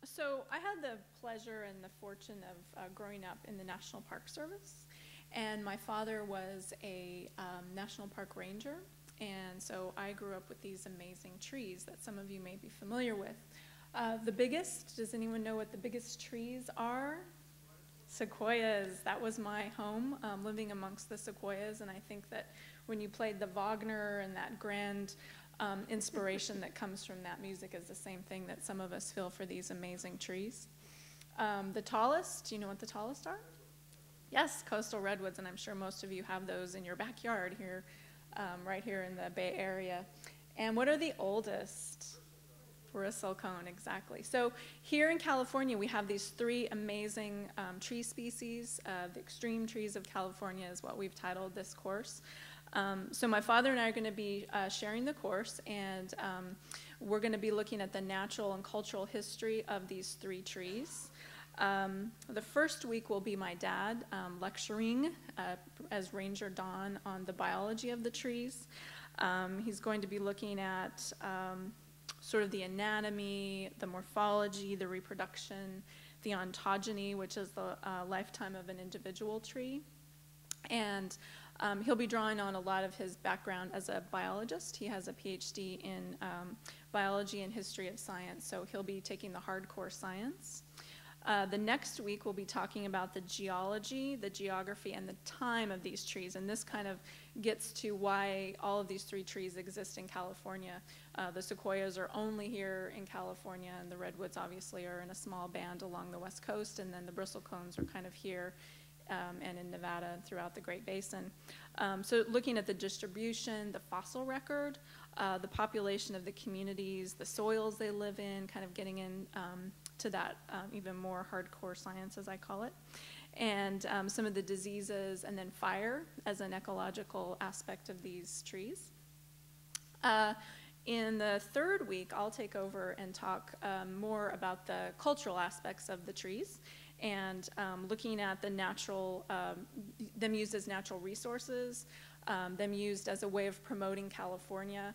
So I had the pleasure and the fortune of growing up in the National Park Service, and my father was a National Park Ranger, and so I grew up with these amazing trees that some of you may be familiar with. The biggest, does anyone know what the biggest trees are? Sequoias. That was my home, living amongst the sequoias, and I think that when you played the Wagner and that grand inspiration that comes from that music is the same thing that some of us feel for these amazing trees. The tallest, do you know what the tallest are? Yes, coastal redwoods, and I'm sure most of you have those in your backyard here, right here in the Bay Area. And what are the oldest? Bristlecone, exactly. So here in California, we have these three amazing tree species. The extreme trees of California is what we've titled this course. So my father and I are going to be sharing the course, and we're going to be looking at the natural and cultural history of these three trees. The first week will be my dad lecturing as Ranger Don on the biology of the trees. He's going to be looking at sort of the anatomy, the morphology, the reproduction, the ontogeny, which is the lifetime of an individual tree. And he'll be drawing on a lot of his background as a biologist. He has a PhD in biology and history of science, so he'll be taking the hardcore science. The next week we'll be talking about the geology, the geography, and the time of these trees, and this kind of gets to why all of these three trees exist in California. The sequoias are only here in California, and the redwoods obviously are in a small band along the west coast, and then the bristlecones are kind of here and in Nevada and throughout the Great Basin. So looking at the distribution, the fossil record, the population of the communities, the soils they live in, kind of getting in to that even more hardcore science, as I call it, and some of the diseases, and then fire as an ecological aspect of these trees. In the third week, I'll take over and talk more about the cultural aspects of the trees, and looking at the natural, them used as natural resources, them used as a way of promoting California.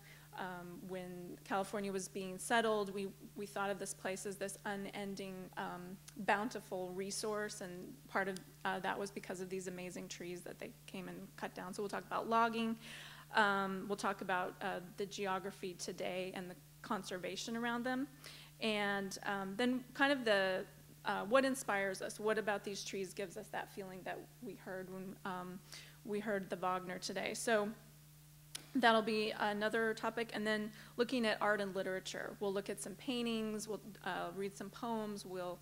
When California was being settled, we thought of this place as this unending, bountiful resource, and part of that was because of these amazing trees that they came and cut down. So we'll talk about logging. We'll talk about the geography today and the conservation around them. And then kind of the what inspires us? What about these trees gives us that feeling that we heard when we heard the Wagner today? So that'll be another topic. And then looking at art and literature. We'll look at some paintings, we'll read some poems, we'll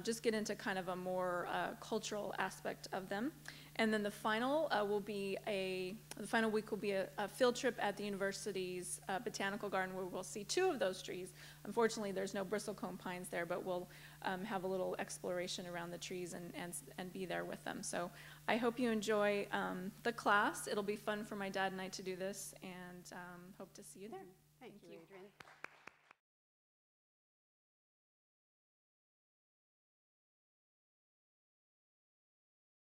just get into kind of a more cultural aspect of them. And then the final the final week will be a field trip at the university's botanical garden, where we'll see two of those trees. Unfortunately, there's no bristlecone pines there, but we'll have a little exploration around the trees and be there with them. So I hope you enjoy the class. It'll be fun for my dad and I to do this, and hope to see you there. Thank you, Adrienne.